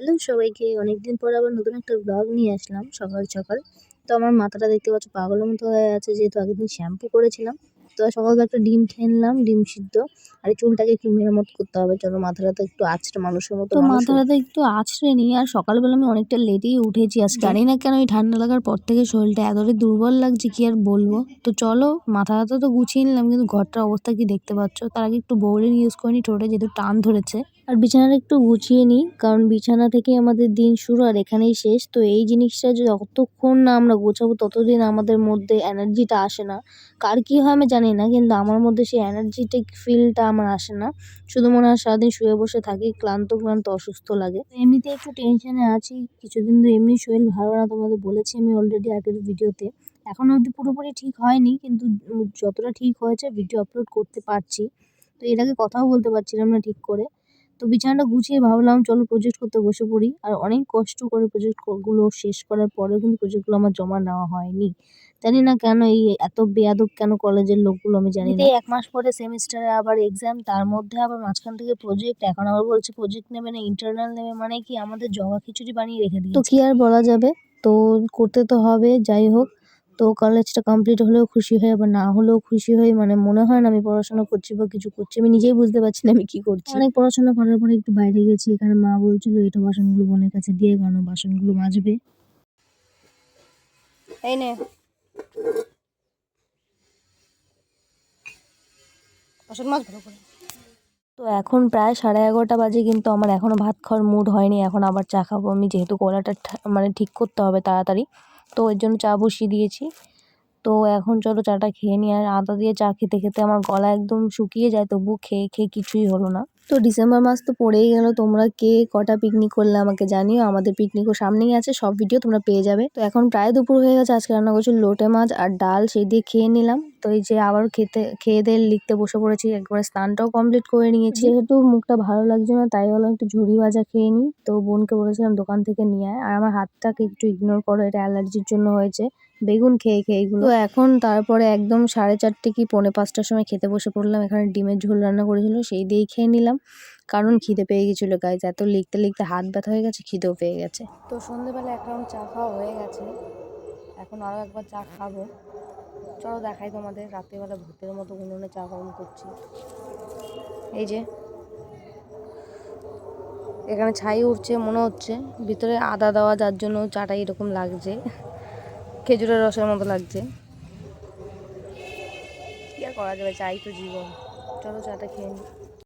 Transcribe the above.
Hello সবাইকে, অনেকদিন পর আবার নতুন একটা ব্লগ নিয়ে আসলাম সকাল সকাল। তো আমার মাথাটা দেখতে পাচ্ছ পাগলের মতো হয়ে আছে, যেহেতু আগের দিন শ্যাম্পু করেছিলাম। তো সকালবেলা একটা ডিম খেয়ে নিলাম, ডিম সিদ্ধ। আর এই চুলটাকে একটু মেরামত করতে হবে, চলো মাথাটা তো একটু আঁচড়ে মানুষের মতো মাথাটা একটু আঁচড়ে নিই। আর সকালবেলা আমি অনেকটা লেটেই উঠেছি আজকে, জানি না কেন এই ঠান্ডা লাগার পর থেকে শরীরটা এতটাই দুর্বল লাগছে কি আর বলবো। তো চলো মাথাটা তো গুছিয়ে নিলাম, কিন্তু ঘরটার অবস্থা কি দেখতে পাচ্ছ। তার আগে একটু বোলিং ইউজ করে নি, ঠোঁটে যেহেতু টান ধরেছে। আর বিছানাটা একটু গুছিয়ে নিই, কারণ বিছানা থেকেই আমাদের দিন শুরু আর এখানেই শেষ। তো এই জিনিসটা যতক্ষণ না আমরা গোছাবো ততদিন আমাদের মধ্যে এনার্জিটা আসে না। কার কি হয় আমি জানি না, কিন্তু আমার মধ্যে সেই এনার্জেটিক ফিলটা আমার আসে না। শুধু মনে হয় সারাদিন শুয়ে বসে থাকি, ক্লান্ত ক্লান্ত অসুস্থ লাগে। এমনিতে একটু টেনশনে আছি, কিছুদিন তো এমনি শরীর ভালো না, তোমাদের বলেছি আমি অলরেডি আগের ভিডিওতে। এখনো অবধি পুরোপুরি ঠিক হয়নি, কিন্তু যতটা ঠিক হয়েছে ভিডিও আপলোড করতে পারছি। তো এর আগে কথাও বলতে পারছিলাম না ঠিক করে। তো বিছানাটা গুছিয়ে ভাবলাম চলো প্রজেক্ট করতে বসে পড়ি। আর অনেক কষ্ট করে প্রজেক্ট গুলো শেষ করার পরেও কিন্তু প্রজেক্টগুলো আমার জমা নেওয়া হয়নি। জানি না কেন, এই এত বেয়াদব কেন কলেজের লোকগুলো আমি জানি না। 1 মাস পরে সেমিস্টারে আবার এক্সাম, তার মধ্যে আবার মাঝখান থেকে প্রজেক্ট। এখন আবার বলছে প্রজেক্ট নেবে না, ইন্টারনাল নেবে। মানে কি আমাদের জগা খিচুড়ি বানিয়ে রেখে দিয়েছে। তো কি আর বলা যাবে, তো করতে তো হবে। যাই হোক, তো কলেজটা কমপ্লিট হলেও খুশি হই, আবার না হলেও খুশি হই। মানে মনে হয় না আমি পড়াশোনা করছি বা কিছু করছি, আমি নিজেই বুঝতে পারছি না আমি কি করছি। অনেক পড়াশোনা করার পরে একটু বাইরে গেছি, এখানে মা বলছিল এটা বাসনগুলো বোনের কাছে দিয়ে, কারণ বাসনগুলো মাজবে। এই নে বাসন মাছ ভালো করে। তো এখন প্রায় 11:30 বাজে, কিন্তু আমার এখনো ভাত খাওয়ার মুড হয়নি। এখন আবার চা খাবো আমি, যেহেতু গলাটা মানে ঠিক করতে হবে তাড়াতাড়ি। তো এর জন্য চা বসিয়ে দিয়েছি। তো এখন চলো চাটা খেয়ে নিই। আর আদা দিয়ে চা খেতে খেতে আমার গলা একদম শুকিয়ে যায়, তবু খেয়ে খেয়ে কিছুই হলো না। তো ডিসেম্বর মাস তো পড়েই গেল, তোমরা কে কটা পিকনিক করলে আমাকে জানিও। আমাদের পিকনিকও সামনেই আছে, সব ভিডিও তোমরা পেয়ে যাবে। তো এখন প্রায় দুপুর হয়ে গেছে, আজকে রান্না করছি লোটে মাছ আর ডাল, সেই দিয়ে খেয়ে নিলাম। তো এই যে আবার খেয়ে দিয়ে লিখতে বসে পড়েছি, একবারে স্নানটাও কমপ্লিট করে নিয়েছি। যেহেতু মুখটা ভালো লাগছে না, তাই হলো একটু ঝুড়ি ভাজা খেয়ে নিই। তো বোনকে বলেছিলাম দোকান থেকে নিয়ে আয়। আর আমার হাতটাকে একটু ইগনোর করো, এটা অ্যালার্জির জন্য হয়েছে বেগুন খেয়ে খেয়ে এগুলো। তো এখন তারপরে একদম 4:30 কি 4:45টার সময় খেতে বসে পড়লাম। এখানে ডিমের ঝোল রান্না করেছিল, সেই দিয়েই খেয়ে নিলাম, কারণ খিদে পেয়ে গেছিল গাইজ। এত লিখতে লিখতে হাত ব্যথা হয়ে গেছে, খিদেও পেয়ে গেছে। তো সন্ধ্যেবেলা এক রাউন্ড চা খাওয়া হয়ে গেছে, এখন আরও একবার চা খাবো। চলো দেখাই তোমাদের, রাত্রিবেলা ভূতের মতো উনুনে চা গরম করছি। এই যে এখানে ছাই উঠছে মনে হচ্ছে, ভিতরে আদা দেওয়া, যার জন্য চাটা এরকম লাগছে, খেজুরের রসের মতো লাগছে। কি আর করা যাবে, চাই তো জীবন। চলো চাটা খেয়ে নিই।